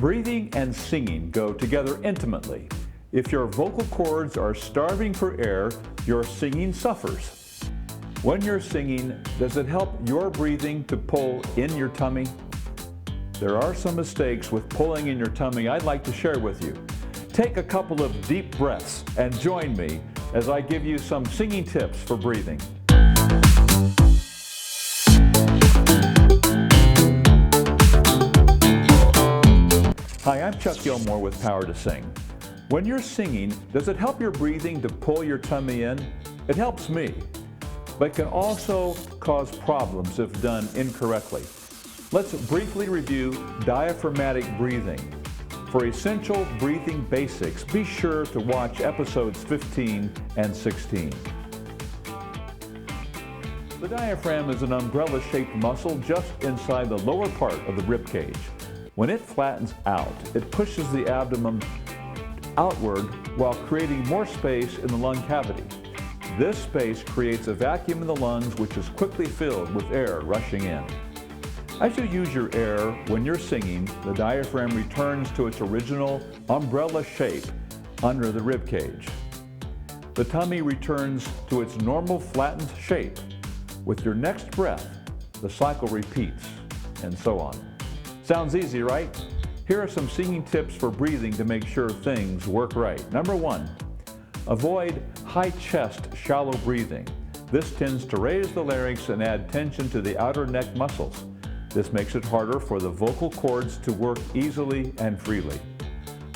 Breathing and singing go together intimately. If your vocal cords are starving for air, your singing suffers. When you're singing, does it help your breathing to pull in your tummy? There are some mistakes with pulling in your tummy I'd like to share with you. Take a couple of deep breaths and join me as I give you some singing tips for breathing. Hi, I'm Chuck Gilmore with Power to Sing. When you're singing, does it help your breathing to pull your tummy in? It helps me, but can also cause problems if done incorrectly. Let's briefly review diaphragmatic breathing. For essential breathing basics, be sure to watch episodes 15 and 16. The diaphragm is an umbrella-shaped muscle just inside the lower part of the ribcage. When it flattens out, it pushes the abdomen outward while creating more space in the lung cavity. This space creates a vacuum in the lungs, which is quickly filled with air rushing in. As you use your air when you're singing, the diaphragm returns to its original umbrella shape under the ribcage. The tummy returns to its normal flattened shape. With your next breath, the cycle repeats, and so on. Sounds easy, right? Here are some singing tips for breathing to make sure things work right. Number 1, avoid high chest, shallow breathing. This tends to raise the larynx and add tension to the outer neck muscles. This makes it harder for the vocal cords to work easily and freely.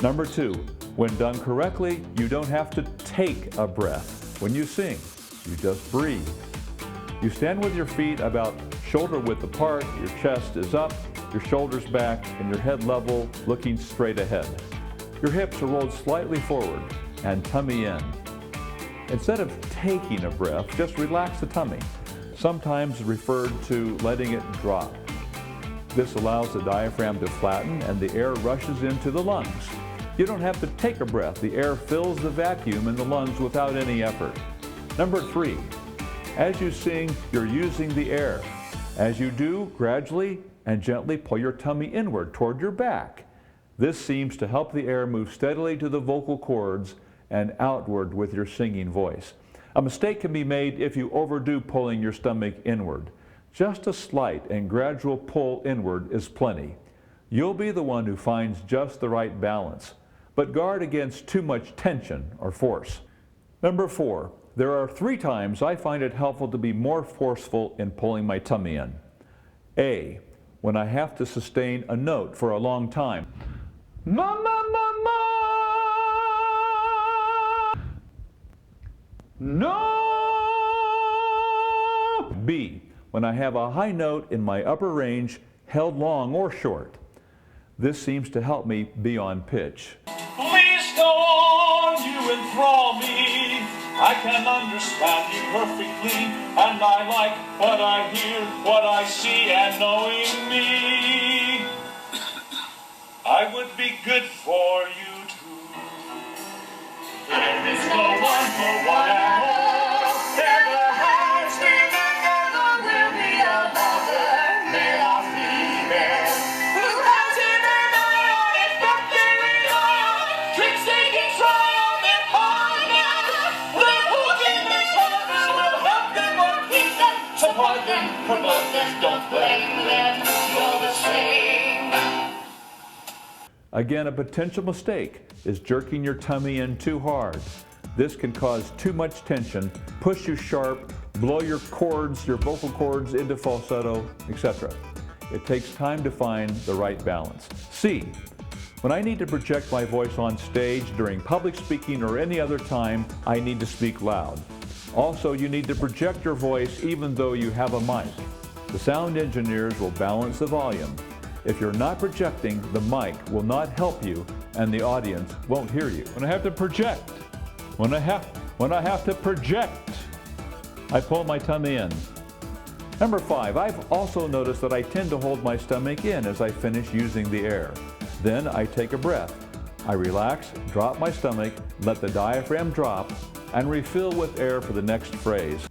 Number 2, when done correctly, you don't have to take a breath. When you sing, you just breathe. You stand with your feet about shoulder width apart, your chest is up, your shoulders back, and your head level, looking straight ahead. Your hips are rolled slightly forward and tummy in. Instead of taking a breath, just relax the tummy, sometimes referred to letting it drop. This allows the diaphragm to flatten and the air rushes into the lungs. You don't have to take a breath. The air fills the vacuum in the lungs without any effort. Number 3, as you sing, you're using the air. As you do, gradually and gently pull your tummy inward toward your back. This seems to help the air move steadily to the vocal cords and outward with your singing voice. A mistake can be made if you overdo pulling your stomach inward. Just a slight and gradual pull inward is plenty. You'll be the one who finds just the right balance, but guard against too much tension or force. Number 4, there are 3 times I find it helpful to be more forceful in pulling my tummy in. A, when I have to sustain a note for a long time. Ma, ma, ma, ma. No. B, when I have a high note in my upper range held long or short. This seems to help me be on pitch. Please don't you enthrall me. I can understand you perfectly, and I like what I hear, what I see, and knowing me, I would be good for you too. There is no one for one at all. Never has been and never will be another male or female who has an eye on it, but they rely on tricks they can try on their partner. Their hooking these others will help them or keep them, support them, promote them, don't blame them, you're the same. Again, a potential mistake is jerking your tummy in too hard. This can cause too much tension, push you sharp, blow your cords, your vocal cords into falsetto, etc. It takes time to find the right balance. C, when I need to project my voice on stage during public speaking or any other time, I need to speak loud. Also, you need to project your voice even though you have a mic. The sound engineers will balance the volume. If you're not projecting, the mic will not help you and the audience won't hear you. When I have to project, when I have to project, I pull my tummy in. Number 5, I've also noticed that I tend to hold my stomach in as I finish using the air. Then I take a breath. I relax, drop my stomach, let the diaphragm drop, and refill with air for the next phrase.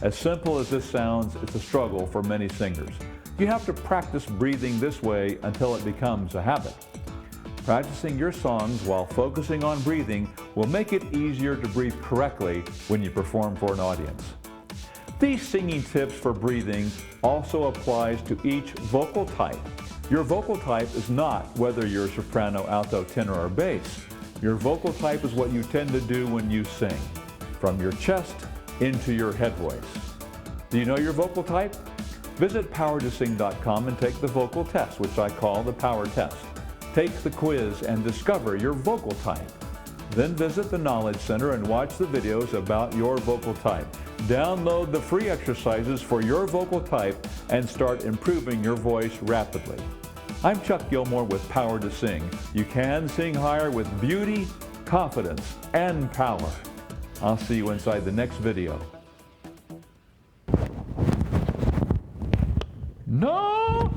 As simple as this sounds, it's a struggle for many singers. You have to practice breathing this way until it becomes a habit. Practicing your songs while focusing on breathing will make it easier to breathe correctly when you perform for an audience. These singing tips for breathing also applies to each vocal type. Your vocal type is not whether you're soprano, alto, tenor, or bass. Your vocal type is what you tend to do when you sing, from your chest into your head voice. Do you know your vocal type? Visit powertosing.com and take the vocal test, which I call the power test. Take the quiz and discover your vocal type. Then visit the Knowledge Center and watch the videos about your vocal type. Download the free exercises for your vocal type and start improving your voice rapidly. I'm Chuck Gilmore with Power to Sing. You can sing higher with beauty, confidence, and power. I'll see you inside the next video. No!